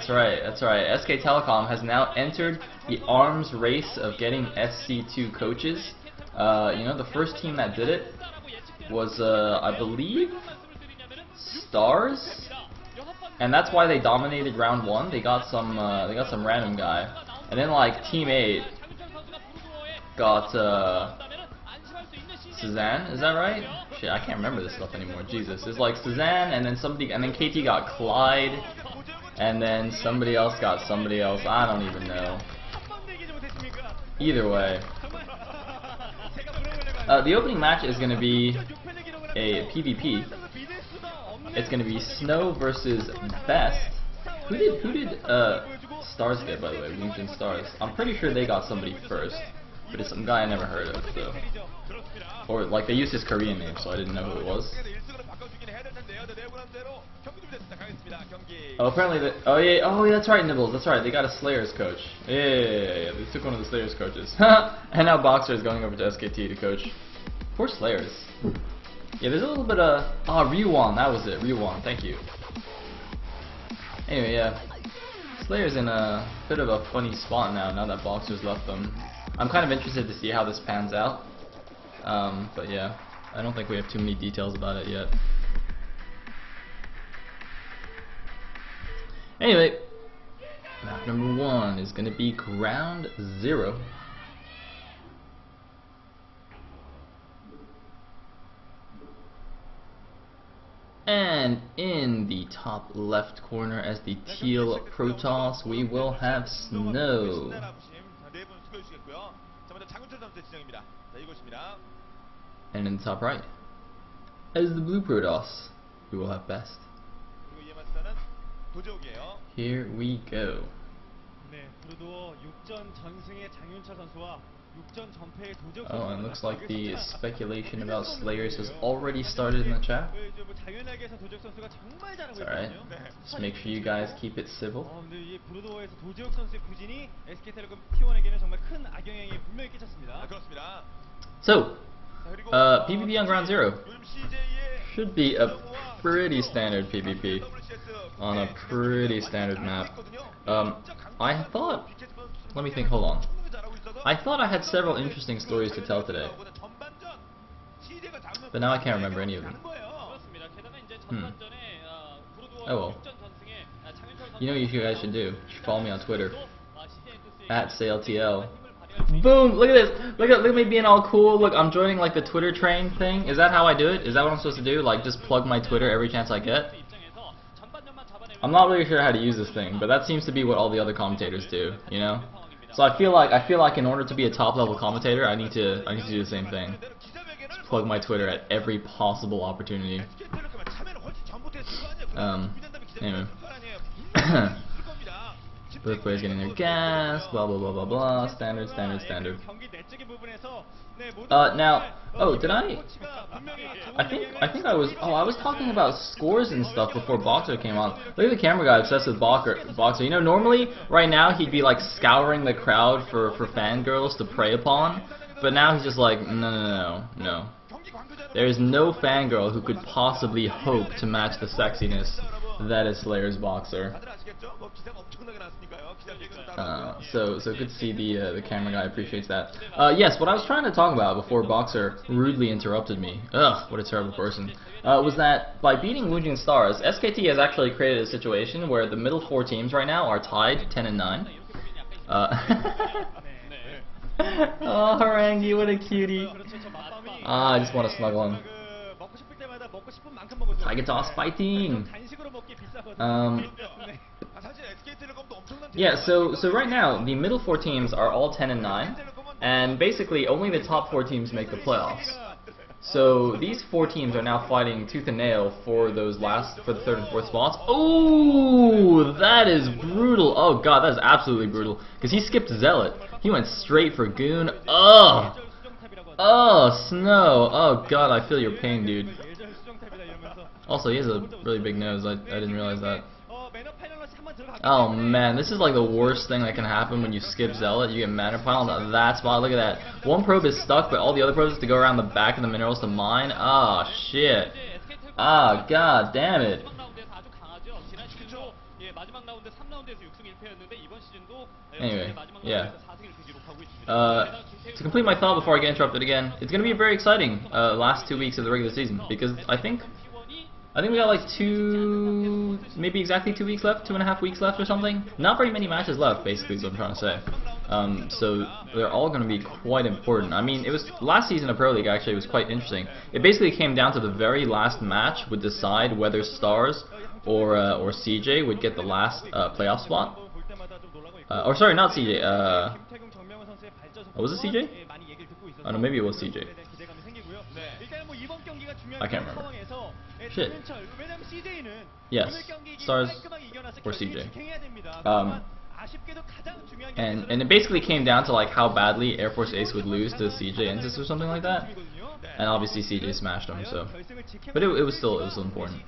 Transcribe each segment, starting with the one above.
That's right, that's right. SK Telecom has now entered the arms race of getting SC2 coaches. You know, the first team that did it was, I believe, Stars, and that's why they dominated round 1. They got some random guy, and then like Team 8 got Suzanne. Is that right? Shit, I can't remember this stuff anymore. Jesus, it's like Suzanne, and then somebody, and then KT got Clyde, and then somebody else got somebody else. I don't even know. Either way, the opening match is going to be a PvP. It's going to be Snow versus Best. Who did Stars get, by the way? Winged Stars. I'm pretty sure they got somebody first, but it's some guy I never heard of, so. Or like they used his Korean name, so I didn't know who it was. Oh, apparently oh yeah, that's right, Nibbles. That's right. They got a Slayers coach. Yeah. They took one of the Slayers coaches. And now Boxer is going over to SKT to coach. Poor Slayers. Yeah, there's a little bit of Ryuwon. That was it. Ryuwon. Thank you. Anyway, yeah. Slayers in a bit of a funny spot now that Boxer's left them. I'm kind of interested to see how this pans out. But yeah, I don't think we have too many details about it yet. Anyway, map number 1 is going to be Ground 0. And in the top left corner as the teal Protoss, we will have Snow. And in the top right, as the blue Protoss, we will have Best. Here we go. Oh, and looks like the speculation about Slayers has already started in the chat. It's alright. Just make sure you guys keep it civil. So, PvP on Ground 0 should be a pretty standard PvP on a pretty standard map. I thought, let me think, hold on. I thought I had several interesting stories to tell today, but now I can't remember any of them. Oh well. You know what you guys should do? You should follow me on Twitter at SayleTL. Boom! Look at this! Look at me being all cool. Look, I'm joining like the Twitter train thing. Is that how I do it? Is that what I'm supposed to do? Like just plug my Twitter every chance I get? I'm not really sure how to use this thing, but that seems to be what all the other commentators do, you know? So I feel like in order to be a top level commentator, I need to do the same thing. Just plug my Twitter at every possible opportunity. Anyway. Both players getting their gas, blah blah blah blah blah, standard. Now, did I think I was talking about scores and stuff before Boxer came on. Look at the camera guy obsessed with Boxer. You know, normally right now he'd be like scouring the crowd for fangirls to prey upon, but now he's just like, no. There is no fangirl who could possibly hope to match the sexiness that is Slayer's Boxer. So good to see the camera guy appreciates that. Yes, what I was trying to talk about before Boxer rudely interrupted me, ugh, what a terrible person, was that by beating Wujin Stars, SKT has actually created a situation where the middle 4 teams right now are tied 10 and 9. Oh, Harangi, what a cutie. I just want to snuggle him. Tiger Toss fighting! Yeah, so right now, the middle 4 teams are all 10 and 9, and basically only the top 4 teams make the playoffs. So these 4 teams are now fighting tooth and nail for the 3rd and 4th spots. Oh, that is brutal. Oh god, that is absolutely brutal. Because he skipped Zealot. He went straight for Goon. Ugh. Oh, Snow. Oh god, I feel your pain, dude. Also, he has a really big nose. I didn't realize that. Oh man, this is like the worst thing that can happen when you skip Zealot. You get mana pile on that spot. Look at that. One probe is stuck, but all the other probes have to go around the back of the minerals to mine. Ah, shit. Ah, god damn it. Anyway, yeah. To complete my thought before I get interrupted again, it's going to be a very exciting last 2 weeks of the regular season, because I think we got like maybe exactly 2 weeks left, 2.5 weeks left or something. Not very many matches left, basically, is what I'm trying to say. So they're all going to be quite important. I mean, it was last season of Pro League actually was quite interesting. It basically came down to the very last match would decide whether Stars or CJ would get the last playoff spot. Or sorry, not CJ. Was it CJ? Oh no, maybe it was CJ. I can't remember. Shit. Yes, Stars or CJ. And it basically came down to like how badly Air Force Ace would lose to CJ Ensis or something like that. And obviously CJ smashed him, so. But it was still important.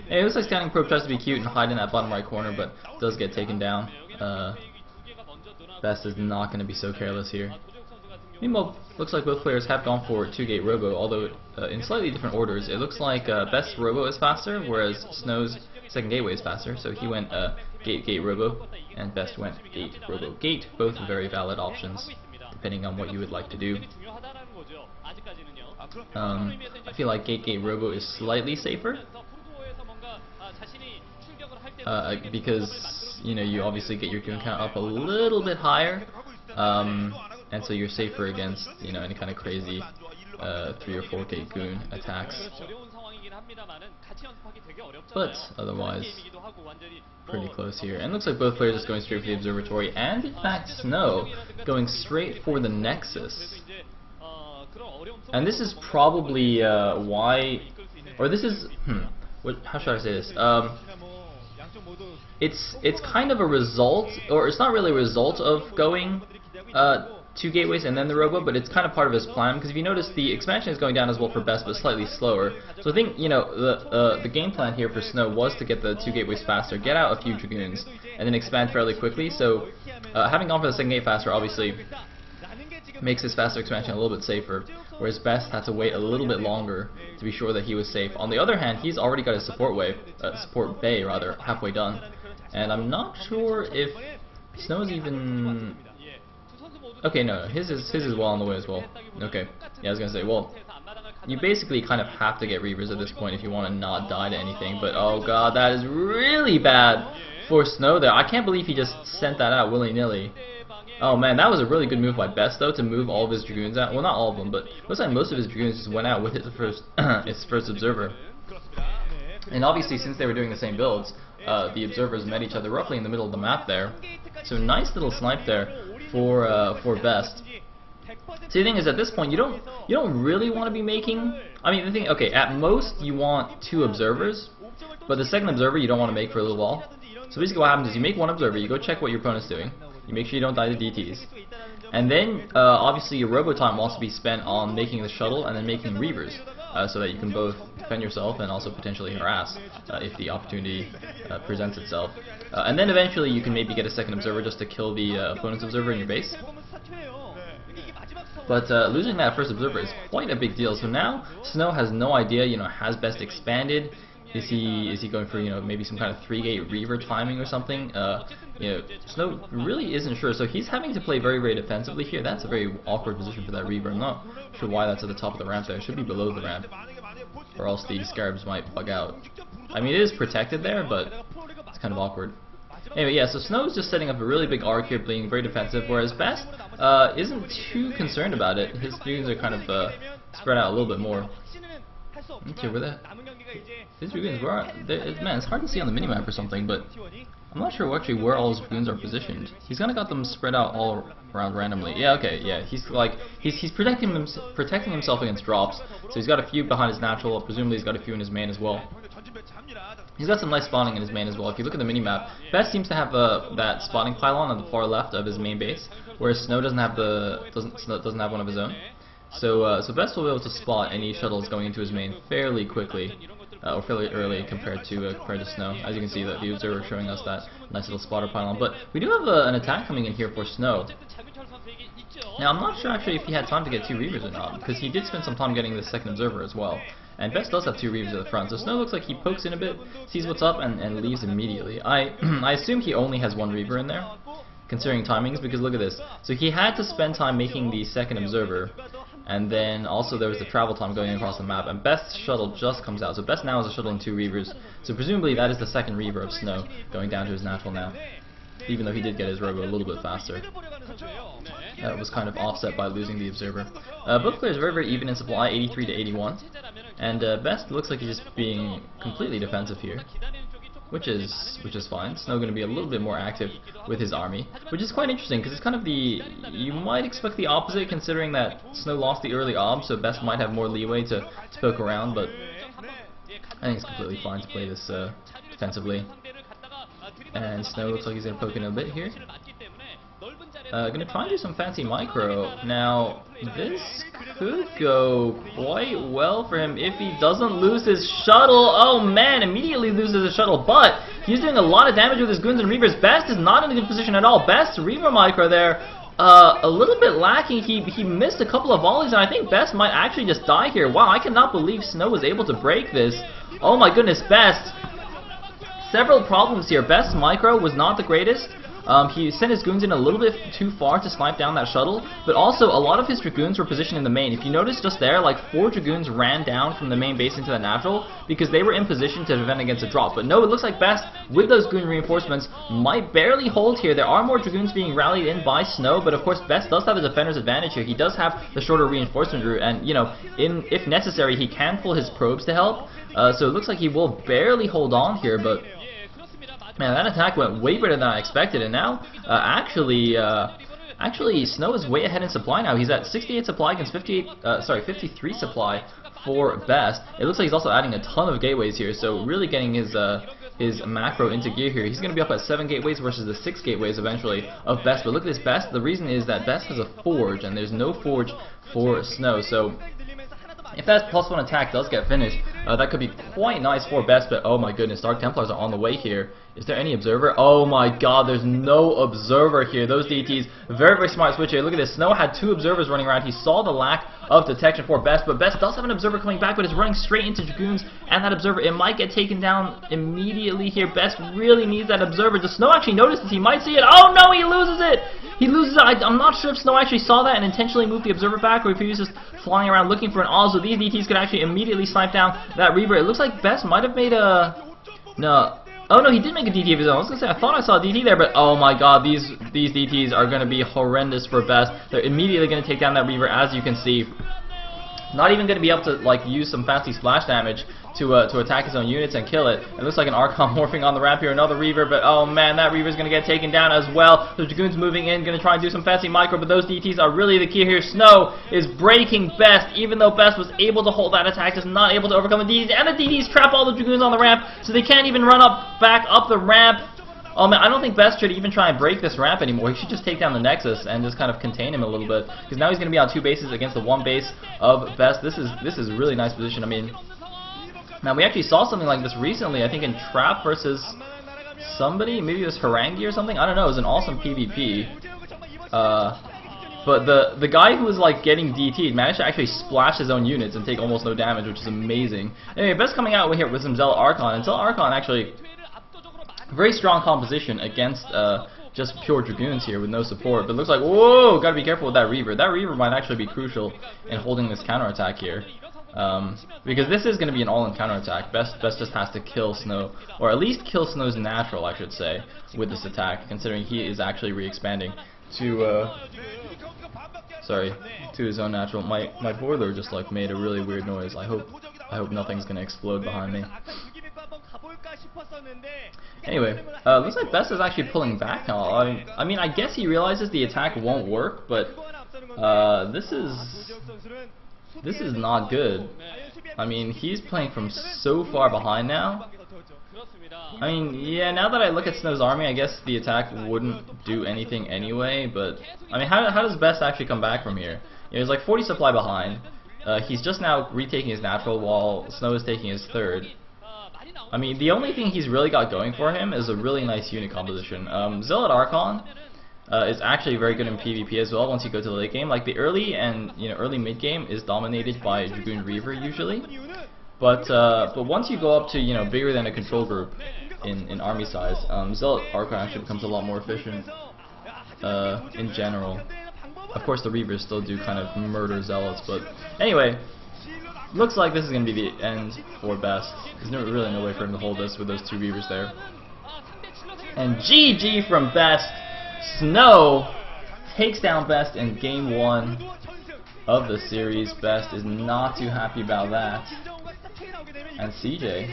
Hey, it looks like Scanning Probe tries to be cute and hide in that bottom right corner, but does get taken down. Best is not going to be so careless here. Meanwhile, looks like both players have gone for 2-gate Robo, although in slightly different orders. It looks like Best's Robo is faster, whereas Snow's second gateway is faster, so he went Gate Robo, and Best went Gate Robo Gate. Both very valid options, depending on what you would like to do. I feel like Gate Robo is slightly safer, because you obviously get your goon count up a little bit higher, and so you're safer against any kind of crazy 3 or 4 gate goon attacks. But otherwise, pretty close here. And looks like both players are just going straight for the observatory, and in fact Snow going straight for the Nexus. And this is probably why, or this is how should I say this? It's kind of a result, or it's not really a result of going 2 gateways and then the Robo, but it's kind of part of his plan, because if you notice, the expansion is going down as well for Best, but slightly slower. So I think the game plan here for Snow was to get the 2 gateways faster, get out a few Dragoons, and then expand fairly quickly. So having gone for the second gate faster obviously makes his faster expansion a little bit safer, whereas Best had to wait a little bit longer to be sure that he was safe. On the other hand, he's already got his support bay rather, halfway done, and I'm not sure if Snow's even. Okay, no, his is well on the way as well. Okay, yeah, I was gonna say, well, you basically kind of have to get Reavers at this point if you want to not die to anything. But oh god, that is really bad for Snow there. I can't believe he just sent that out willy-nilly. Oh man, that was a really good move by Best though, to move all of his Dragoons out. Well, not all of them, but looks like most of his Dragoons just went out with his first Observer. And obviously, since they were doing the same builds, the Observers met each other roughly in the middle of the map there. So nice little snipe there for Best. So the thing is, at this point, you don't really want to be making. I mean, the thing, okay, at most you want 2 Observers, but the second Observer you don't want to make for a little while. So basically, what happens is you make 1 Observer, you go check what your opponent's doing. You make sure you don't die to DTs. And then, obviously, your Robo time will also be spent on making the shuttle and then making Reavers, so that you can both defend yourself and also potentially harass if the opportunity presents itself. And then eventually you can maybe get a second Observer just to kill the opponent's Observer in your base. But losing that first Observer is quite a big deal. So now Snow has no idea, has Best expanded? Is he going for maybe some kind of 3-gate Reaver timing or something? Snow really isn't sure, so he's having to play very, very defensively here. That's a very awkward position for that Reaver. I'm not sure why that's at the top of the ramp there. It should be below the ramp, or else the Scarabs might bug out. I mean, it is protected there, but it's kind of awkward. Anyway, yeah, so Snow's just setting up a really big arc here, being very defensive, whereas Best isn't too concerned about it. His Dragoons are kind of spread out a little bit more. Okay, where the... His Dragoons, man, it's hard to see on the minimap or something, but I'm not sure actually where all his Dragoons are positioned. He's kind of got them spread out all around randomly. Yeah, okay, yeah, he's protecting himself against drops, so he's got a few behind his natural, presumably he's got a few in his main as well. He's got some nice spawning in his main as well. If you look at the minimap, Best seems to have that spawning pylon on the far left of his main base, whereas Snow doesn't have have one of his own. So Best will be able to spot any shuttles going into his main fairly quickly. or fairly early compared to Snow. As you can see, that the observer showing us that nice little spotter pylon. But we do have an attack coming in here for Snow. Now, I'm not sure actually if he had time to get 2 Reavers or not, because he did spend some time getting the second observer as well. And Best does have 2 Reavers at the front, so Snow looks like he pokes in a bit, sees what's up, and leaves immediately. I assume he only has 1 Reaver in there, considering timings, because look at this. So he had to spend time making the second observer, and then also there was the travel time going across the map, and Best's shuttle just comes out. So Best now has a shuttle and 2 Reavers, so presumably that is the second Reaver of Snow going down to his natural now, even though he did get his robo a little bit faster. That was kind of offset by losing the observer. Both players are very, very even in supply, 83 to 81. And Best looks like he's just being completely defensive here, which is fine. Snow going to be a little bit more active with his army, which is quite interesting because it's kind of you might expect the opposite, considering that Snow lost the early ob, so Best might have more leeway to poke around. But I think it's completely fine to play this defensively. And Snow looks like he's going to poke in a bit here. Gonna try and do some fancy micro. Now, this could go quite well for him if he doesn't lose his shuttle. Oh man, immediately loses his shuttle, but he's doing a lot of damage with his goons and reavers. Best is not in a good position at all. Best reaver micro there, a little bit lacking. He missed a couple of volleys, and I think Best might actually just die here. Wow, I cannot believe Snow was able to break this. Oh my goodness, Best. Several problems here. Best's micro was not the greatest. He sent his goons in a little bit too far to snipe down that shuttle, but also a lot of his dragoons were positioned in the main. If you notice just there, like 4 dragoons ran down from the main base into the natural because they were in position to defend against a drop. But no, it looks like Best, with those goon reinforcements, might barely hold here. There are more dragoons being rallied in by Snow, but of course Best does have a defender's advantage here. He does have the shorter reinforcement route, and you know, if necessary, he can pull his probes to help. So it looks like he will barely hold on here, but man, that attack went way better than I expected, and now, actually, Snow is way ahead in supply now. He's at 68 supply against 53 supply for Best. It looks like he's also adding a ton of gateways here, so really getting his macro into gear here. He's going to be up at 7 gateways versus the 6 gateways eventually of Best. But look at this Best. The reason is that Best has a forge, and there's no forge for Snow, so if that +1 attack does get finished, that could be quite nice for Best, but oh my goodness, Dark Templars are on the way here. Is there any observer? Oh my god, there's no observer here. Those DTs, very, very smart switch here. Look at this. Snow had 2 observers running around. He saw the lack of detection for Best, but Best does have an observer coming back, but it's running straight into Dragoons, and that observer, it might get taken down immediately here. Best really needs that observer. Does Snow actually notice this? He might see it. Oh no, he loses it! He loses it. I'm not sure if Snow actually saw that and intentionally moved the observer back, or if he was just flying around looking for an all. So these DTs could actually immediately snipe down that Reaver. It looks like Best might have made a... No. Oh no, he did make a DT of his own. I was gonna say, I thought I saw a DT there, but oh my god, these DTs are gonna be horrendous for Best. They're immediately gonna take down that Reaver, as you can see. Not even gonna be able to like use some fancy splash damage to attack his own units and kill it. It looks like an Archon morphing on the ramp here, another Reaver, but oh man, that Reaver's gonna get taken down as well. The Dragoons moving in, gonna try and do some fancy micro, but those DTs are really the key here. Snow is breaking Best, even though Best was able to hold that attack, just not able to overcome the DTs, and the DTs trap all the Dragoons on the ramp, so they can't even run back up the ramp. Oh man, I don't think Best should even try and break this ramp anymore. He should just take down the Nexus and just kind of contain him a little bit, because now he's going to be on 2 bases against the 1 base of Best. This is a really nice position. I mean, now we actually saw something like this recently, I think in Trap versus somebody, maybe it was Harangi or something. I don't know. It was an awesome PvP. But the guy who was like getting DT'd managed to actually splash his own units and take almost no damage, which is amazing. Anyway, Best coming out here with some Zealot Archon, and Zealot Archon actually very strong composition against just pure Dragoons here with no support. But it looks like, whoa, gotta be careful with that Reaver. That Reaver might actually be crucial in holding this counterattack here. Because this is going to be an all-in counterattack. Best just has to kill Snow, or at least kill Snow's natural, I should say, with this attack, considering he is actually re-expanding to, to his own natural. My boiler just like made a really weird noise. I hope nothing's going to explode behind me. Anyway, looks like Best is actually pulling back now. I mean, I guess he realizes the attack won't work, but this is not good. I mean, he's playing from so far behind now. I mean, yeah, now that I look at Snow's army, I guess the attack wouldn't do anything anyway, but I mean, how does Best actually come back from here? You know, he's like 40 supply behind. He's just now retaking his natural while Snow is taking his third. I mean, the only thing he's really got going for him is a really nice unit composition. Zealot Archon is actually very good in PvP as well once you go to the late game. Like the early and early mid game is dominated by Dragoon Reaver usually, but once you go up to bigger than a control group in army size, Zealot Archon actually becomes a lot more efficient in general. Of course, the Reavers still do kind of murder Zealots, but anyway, looks like this is going to be the end for Best. There's really no way for him to hold this with those two Reavers there. And GG from Best. Snow takes down Best in game 1 of the series. Best is not too happy about that. And CJ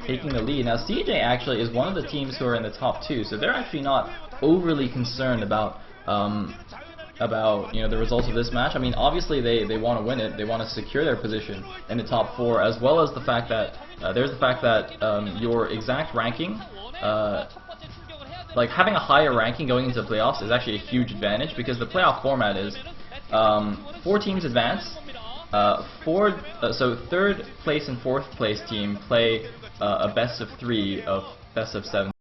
taking the lead. Now CJ actually is one of the teams who are in the top 2, so they're actually not overly concerned about the results of this match. I mean, obviously they want to win it. They want to secure their position in the top 4, as well as the fact that your exact ranking, like having a higher ranking going into the playoffs, is actually a huge advantage, because the playoff format is 4 teams advance. So 3rd place and 4th place team play a best of 3 of best of 7.